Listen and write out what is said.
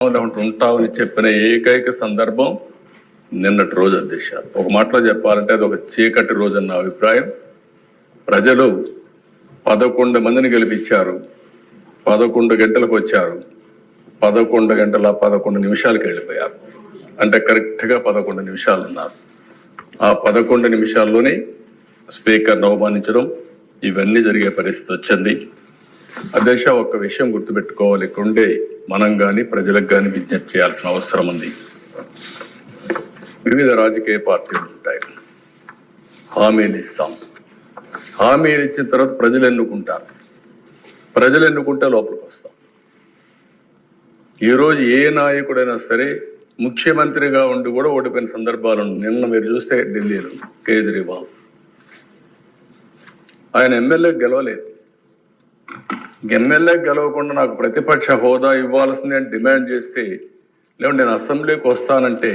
ఉంటామని చెప్పిన ఏకైక సందర్భం నిన్నటి రోజు అధ్యక్ష. ఒక మాటలో చెప్పాలంటే అది ఒక చీకటి రోజు అన్న అభిప్రాయం. ప్రజలు 11 మందిని గెలిపించారు, 11 గంటలకు వచ్చారు, 11 గంటల 11 నిమిషాలకు వెళ్ళిపోయారు. అంటే కరెక్ట్ గా 11 నిమిషాలు ఉన్నారు. ఆ 11 నిమిషాల్లోనే స్పీకర్ను అవమానించడం ఇవన్నీ జరిగే పరిస్థితి వచ్చింది. అధ్యక్ష, ఒక్క విషయం గుర్తుపెట్టుకోవాలి, ఇక్కడుండే మనం కానీ ప్రజలకు కానీ విజ్ఞప్తి చేయాల్సిన అవసరం ఉంది. వివిధ రాజకీయ పార్టీలు ఉంటాయి, హామీలు ఇస్తాం, హామీలు ఇచ్చిన తర్వాత ప్రజలు ఎన్నుకుంటారు, ప్రజలు ఎన్నుకుంటే లోపలికి వస్తాం. ఈరోజు ఏ నాయకుడైనా సరే ముఖ్యమంత్రిగా ఉండి కూడా ఓడిపోయిన సందర్భాలు. నిన్న మీరు చూస్తే ఢిల్లీలో కేజ్రీవాల్ ఆయన ఎమ్మెల్యే గెలవలేదు. ఎమ్మెల్యే గెలవకుండా నాకు ప్రతిపక్ష హోదా ఇవ్వాల్సిందే అని డిమాండ్ చేస్తే, లేదంటే నేను అసెంబ్లీకి వస్తానంటే